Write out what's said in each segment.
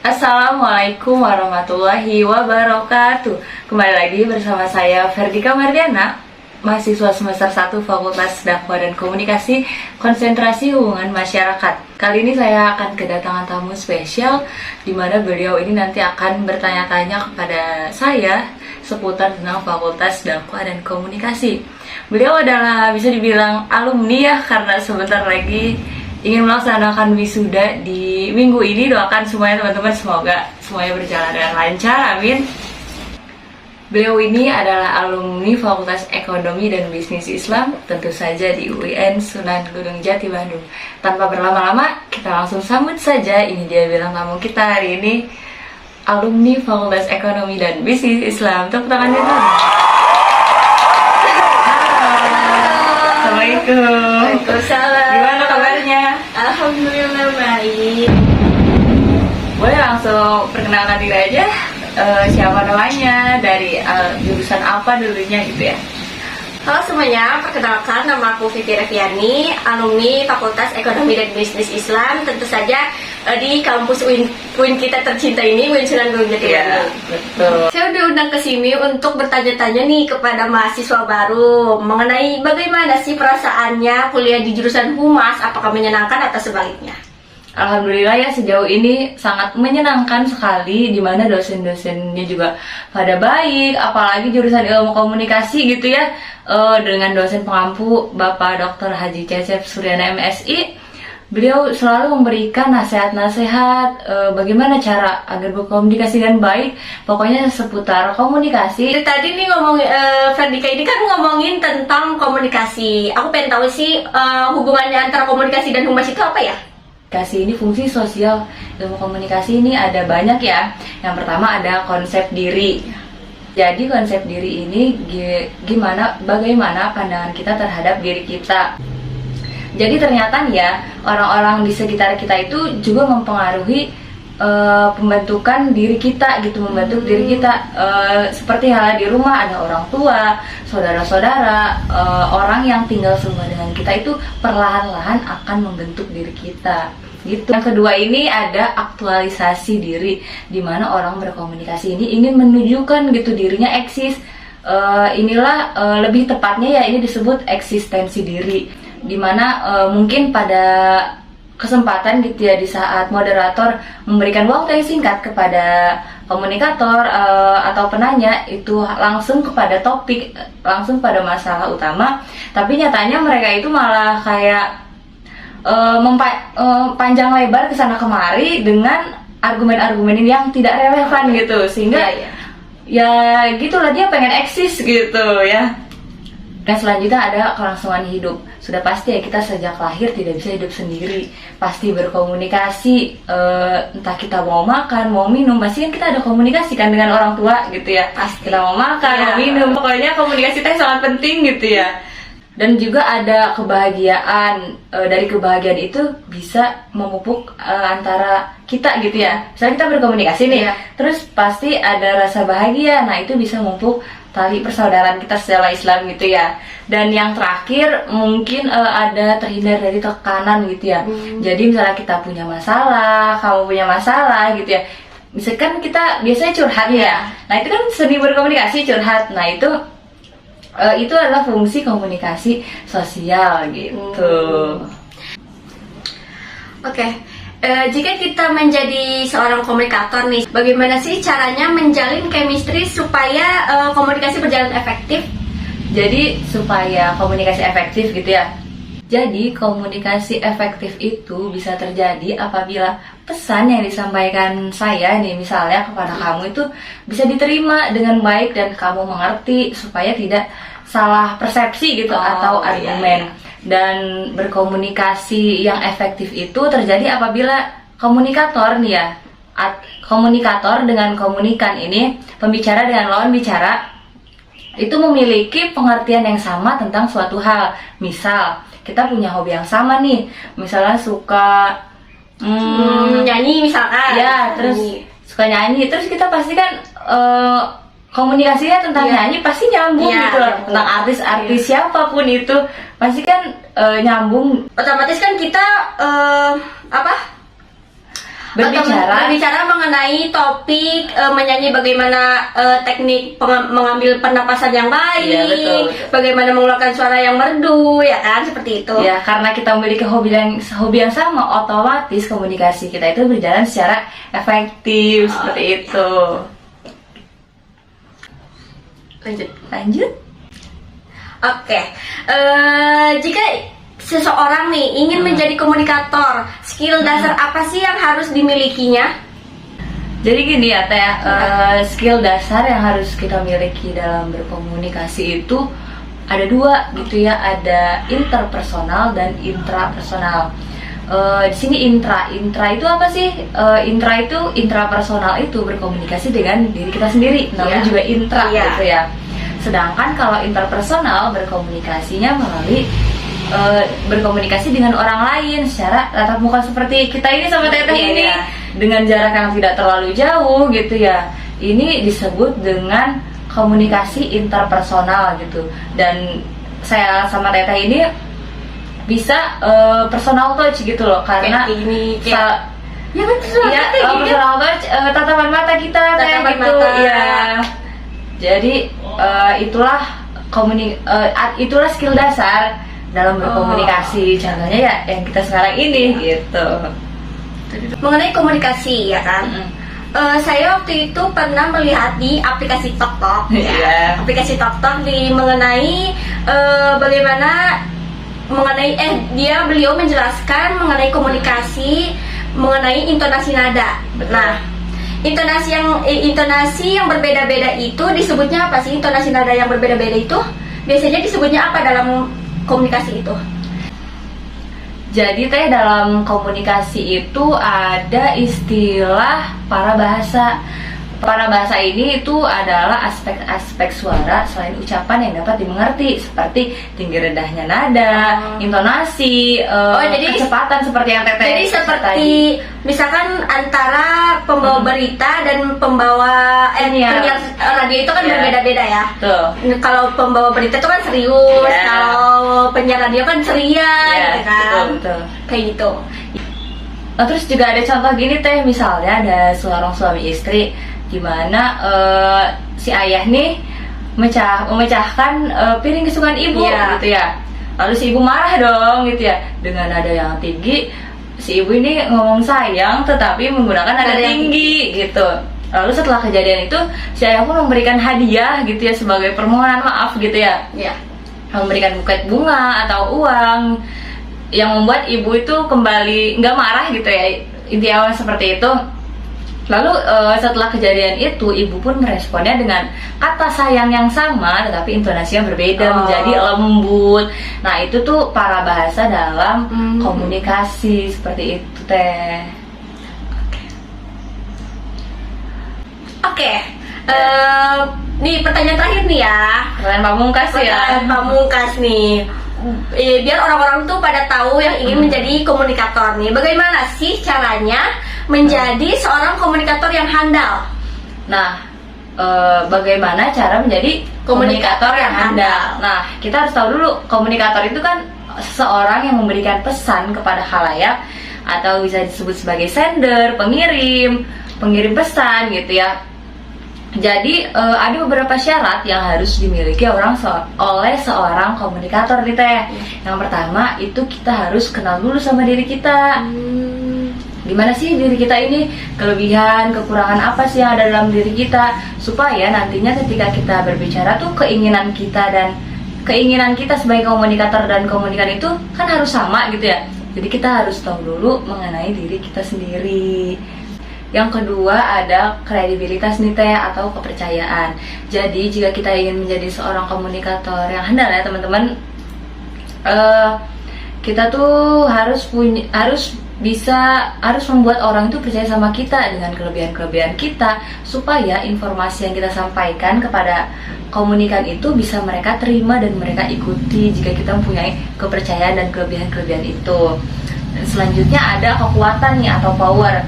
Assalamualaikum warahmatullahi wabarakatuh. Kembali lagi bersama saya Ferdika Mardiana, mahasiswa semester 1 Fakultas Dakwah dan Komunikasi, konsentrasi hubungan masyarakat. Kali ini saya akan kedatangan tamu spesial, di mana beliau ini nanti akan bertanya-tanya kepada saya seputar tentang Fakultas Dakwah dan Komunikasi. Beliau adalah bisa dibilang alumni ya, karena sebentar lagi ingin melaksanakan wisuda di minggu ini. Doakan semuanya teman-teman, semoga semuanya berjalan dengan lancar, amin. Beliau ini adalah alumni Fakultas Ekonomi dan Bisnis Islam, tentu saja di UIN Sunan Gunung Jati, Bandung. Tanpa berlama-lama, kita langsung sambut saja. Ini dia bilang tamu kita hari ini, alumni Fakultas Ekonomi dan Bisnis Islam. Tepuk tangannya dong. Assalamualaikum. Waalaikumsalam. Gimana kabarnya? Alhamdulillah baik. Boleh langsung perkenalkan diri aja, siapa namanya, dari jurusan apa dulunya gitu ya. Halo semuanya, perkenalkan nama aku Vivi Reviani, alumni Fakultas Ekonomi dan Bisnis Islam, tentu saja di kampus UIN kita tercinta ini, UIN Sunan Gunung Jati Bandung. Betul. Saya diundang ke sini untuk bertanya-tanya nih kepada mahasiswa baru mengenai bagaimana sih perasaannya kuliah di jurusan Humas, apakah menyenangkan atau sebaliknya? Alhamdulillah ya, sejauh ini sangat menyenangkan sekali, dimana dosen-dosennya juga pada baik, apalagi jurusan ilmu komunikasi gitu ya, dengan dosen pengampu Bapak Dr. Haji Cecep Suryana MSI. Beliau selalu memberikan nasihat-nasihat bagaimana cara agar berkomunikasi dengan baik, pokoknya seputar komunikasi. Tadi nih Ferdika ini kan ngomongin tentang komunikasi. Aku pengen tahu sih hubungannya antara komunikasi dan humas itu apa ya? Komunikasi ini fungsi sosial. Ilmu komunikasi ini ada banyak ya. Yang pertama ada konsep diri. Jadi konsep diri ini bagaimana pandangan kita terhadap diri kita. Jadi ternyata ya, orang-orang di sekitar kita itu juga mempengaruhi pembentukan diri kita gitu, membentuk diri kita. Seperti halnya di rumah ada orang tua, saudara-saudara, orang yang tinggal serumah dengan kita itu perlahan-lahan akan membentuk diri kita gitu. Yang kedua ini ada aktualisasi diri, di mana orang berkomunikasi ini ingin menunjukkan gitu dirinya eksis. Inilah lebih tepatnya ya, ini disebut eksistensi diri, di mana mungkin pada kesempatan gitu ya, di saat moderator memberikan waktu yang singkat kepada komunikator atau penanya, itu langsung kepada topik, langsung pada masalah utama, tapi nyatanya mereka itu malah kayak panjang lebar kesana kemari dengan argumen-argumen yang tidak relevan gitu, sehingga ya gitulah, dia pengen eksis gitu ya. Dan selanjutnya ada kelangsungan hidup. Sudah pasti ya, kita sejak lahir tidak bisa hidup sendiri, pasti berkomunikasi. Entah kita mau makan, mau minum, pasti kan kita ada komunikasi kan dengan orang tua gitu ya. Pasti kita mau makan, mau minum, pokoknya komunikasi itu sangat penting gitu ya. Dan juga ada kebahagiaan. Dari kebahagiaan itu bisa memupuk antara kita gitu ya. Misalnya kita berkomunikasi nih, terus pasti ada rasa bahagia. Nah itu bisa memupuk tali persaudaraan kita secara Islam gitu ya. Dan yang terakhir mungkin ada terhindar dari tekanan gitu ya. Jadi misalnya kita punya masalah, kamu punya masalah gitu ya, misalkan kita biasanya curhat ya. Nah itu kan seni berkomunikasi, curhat. Nah itu adalah fungsi komunikasi sosial gitu. Oke. Jika kita menjadi seorang komunikator nih, bagaimana sih caranya menjalin chemistry supaya komunikasi berjalan efektif? Jadi supaya komunikasi efektif gitu ya. Jadi komunikasi efektif itu bisa terjadi apabila pesan yang disampaikan saya nih misalnya kepada kamu itu bisa diterima dengan baik dan kamu mengerti, supaya tidak salah persepsi gitu atau argumen. Dan berkomunikasi yang efektif itu terjadi apabila komunikator nih ya, komunikator dengan komunikan ini, pembicara dengan lawan bicara, itu memiliki pengertian yang sama tentang suatu hal. Misal kita punya hobi yang sama nih, misalnya suka nyanyi misalkan. Ya, terus suka nyanyi, terus kita pasti kan komunikasinya tentang nyanyi pasti nyambung gitu loh. Tentang artis-artis siapapun itu pasti kan nyambung. Otomatis kan kita berbicara mengenai topik menyanyi, bagaimana teknik mengambil pernapasan yang baik, Iya, betul. bagaimana mengeluarkan suara yang merdu, ya kan, seperti itu. Ya, karena kita memiliki hobi yang sama, otomatis komunikasi kita itu berjalan secara efektif seperti itu. Lanjut. Oke, jika seseorang nih ingin menjadi komunikator, skill dasar apa sih yang harus dimilikinya? Jadi gini ya Teh, skill dasar yang harus kita miliki dalam berkomunikasi itu ada dua gitu ya, ada interpersonal dan intrapersonal. Di sini intra itu apa sih? Intrapersonal itu berkomunikasi dengan diri kita sendiri, namanya juga intra gitu ya. Sedangkan kalau interpersonal berkomunikasinya melalui berkomunikasi dengan orang lain secara tatap muka seperti kita ini sama Teteh ini, dengan jarak yang tidak terlalu jauh gitu ya. Ini disebut dengan komunikasi interpersonal gitu. Dan saya sama Teteh ini bisa personal touch gitu loh, karena personal touch, tatapan mata kita kayak gitu ya. Jadi itulah skill dasar dalam berkomunikasi. Contohnya ya yang kita sekarang ini gitu. Mengenai komunikasi ya kan. Saya waktu itu pernah melihat di aplikasi TokTok ya. Aplikasi TokTok mengenai bagaimana beliau menjelaskan mengenai komunikasi, mengenai intonasi nada. Nah, intonasi yang berbeda-beda itu disebutnya apa sih? Intonasi nada yang berbeda-beda itu biasanya disebutnya apa dalam komunikasi itu? Jadi Teh, dalam komunikasi itu ada istilah parabahasa. Parabahasa ini itu adalah aspek-aspek suara selain ucapan yang dapat dimengerti, seperti tinggi rendahnya nada, intonasi, jadi kecepatan seperti yang Teteh. Jadi seperti misalkan antara pembawa berita dan pembawa penyiar radio itu kan berbeda-beda ya. Tuh. Kalau pembawa berita itu kan serius, kalau penyiar radio kan ceria, gitu kan. Betul. Kayak gitu. Nah, terus juga ada contoh gini Teh, misalnya ada seorang suami istri dimana si ayah nih memecahkan piring kesukaan ibu gitu ya. Lalu si ibu marah dong gitu ya, dengan nada yang tinggi. Si ibu ini ngomong sayang tetapi menggunakan nada tinggi gitu. Lalu setelah kejadian itu si ayah pun memberikan hadiah gitu ya sebagai permohonan maaf gitu ya. Memberikan buket bunga atau uang yang membuat ibu itu kembali nggak marah gitu ya, intinya seperti itu. Lalu setelah kejadian itu ibu pun meresponnya dengan kata sayang yang sama tetapi intonasinya berbeda, menjadi lembut. Nah itu tuh parabahasa dalam komunikasi seperti itu Teh. Oke. Nih pertanyaan terakhir nih ya. Pertanyaan pamungkas ya. Pertanyaan pamungkas nih. Biar orang-orang tuh pada tahu yang ingin menjadi komunikator nih. Bagaimana sih caranya menjadi seorang komunikator yang handal? Nah, bagaimana cara menjadi komunikator yang handal? Nah, kita harus tahu dulu, komunikator itu kan seseorang yang memberikan pesan kepada khalayak, atau bisa disebut sebagai sender, pengirim pesan gitu ya. Jadi ada beberapa syarat yang harus dimiliki oleh seorang komunikator nih Teh. Yang pertama itu kita harus kenal dulu sama diri kita. Gimana sih diri kita ini, kelebihan, kekurangan apa sih yang ada dalam diri kita, supaya nantinya ketika kita berbicara tuh keinginan kita sebagai komunikator dan komunikan itu kan harus sama gitu ya. Jadi kita harus tahu dulu mengenai diri kita sendiri. Yang kedua ada kredibilitas nih Teh, atau kepercayaan. Jadi jika kita ingin menjadi seorang komunikator yang handal ya teman-teman, kita tuh harus membuat orang itu percaya sama kita dengan kelebihan-kelebihan kita, supaya informasi yang kita sampaikan kepada komunikan itu bisa mereka terima dan mereka ikuti jika kita mempunyai kepercayaan dan kelebihan-kelebihan itu. Dan selanjutnya ada kekuatan nih atau power.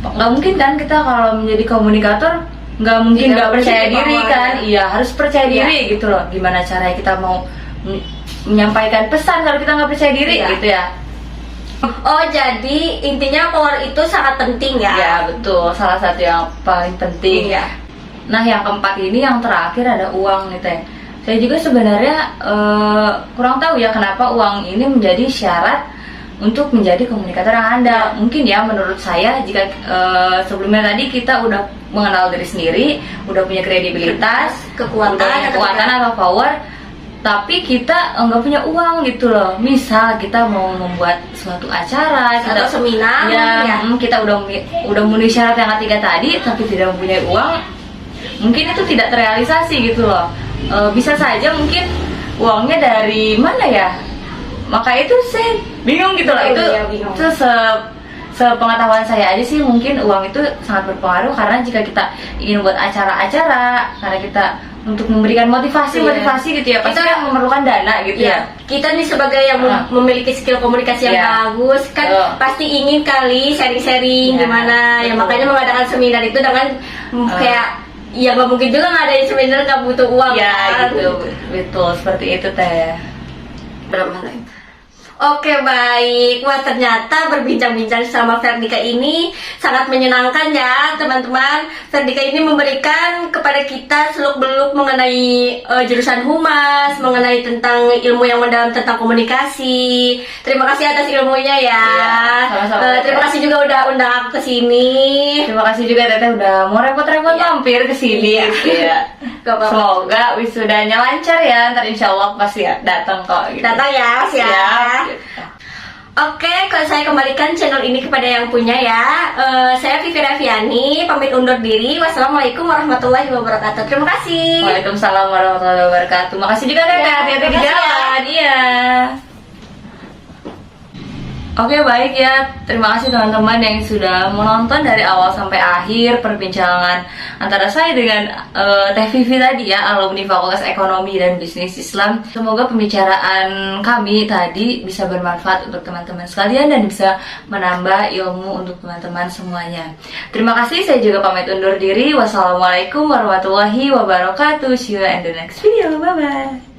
Nggak mungkin kan kita kalau menjadi komunikator nggak mungkin nggak percaya diri kan? Iya, harus percaya diri gitu loh. Gimana caranya kita mau menyampaikan pesan kalau kita nggak percaya diri gitu ya. Oh, jadi intinya power itu sangat penting ya? Ya betul, salah satu yang paling penting. Iya. Nah yang keempat ini yang terakhir ada uang nih Teh. Saya juga sebenarnya kurang tahu ya kenapa uang ini menjadi syarat untuk menjadi komunikator yang handal. Mungkin ya menurut saya jika sebelumnya tadi kita udah mengenal diri sendiri, udah punya kredibilitas, Kekuatan, udah punya kekuatan atau power, tapi kita nggak punya uang gitu loh. Misal kita mau membuat suatu acara, kita Atau seminar, ya. kita udah memenuhi syarat yang ketiga tadi, tapi tidak mempunyai uang, mungkin itu tidak terrealisasi gitu loh. Bisa saja mungkin uangnya dari mana ya? Maka itu saya bingung gitu loh. Oh, Itu iya, bingung. itu sepengetahuan saya aja sih, mungkin uang itu sangat berpengaruh karena jika kita ingin buat acara-acara, karena kita untuk memberikan motivasi gitu ya, pasti Kita- kan memerlukan dana gitu Ya, ya. kita nih sebagai yang memiliki skill komunikasi yang Ya. bagus kan pasti ingin kali sharing-sharing Ya, gimana ya, betul. makanya mengadakan seminar itu dengan kayak ya nggak mungkin juga ngadain seminar nggak butuh uang Ya kan. gitu, betul seperti itu Teh. Berapa? Oke, baik. Wah, ternyata berbincang-bincang sama Ferdika ini sangat menyenangkan ya, teman-teman. Ferdika ini memberikan kepada kita seluk-beluk mengenai jurusan humas, mengenai tentang ilmu yang mendalam tentang komunikasi. Terima kasih atas ilmunya ya. Iya, sama-sama. Terima kasih juga udah undang aku ke sini. Terima kasih juga Teteh udah mau repot-repot mampir ke sini. Iya. Iya. Gak apa-apa. Semoga wisudanya lancar ya. Ntar insya Allah pasti ya datang kok. Gitu. Datang ya, Mas ya. Siap. Oke, kalau saya kembalikan channel ini kepada yang punya ya. Saya Vivi Rafiani, pamit undur diri. Wassalamualaikum warahmatullahi wabarakatuh. Terima kasih. Waalaikumsalam warahmatullahi wabarakatuh. Makasih juga Teteh. Ya, Hati-hati di makasih ya. jalan. Iya. Oke baik ya, terima kasih teman-teman yang sudah menonton dari awal sampai akhir perbincangan antara saya dengan Teh Vivi tadi ya, alumni Fakultas Ekonomi dan Bisnis Islam. Semoga pembicaraan kami tadi bisa bermanfaat untuk teman-teman sekalian dan bisa menambah ilmu untuk teman-teman semuanya. Terima kasih, saya juga pamit undur diri. Wassalamualaikum warahmatullahi wabarakatuh. See you in the next video. Bye-bye.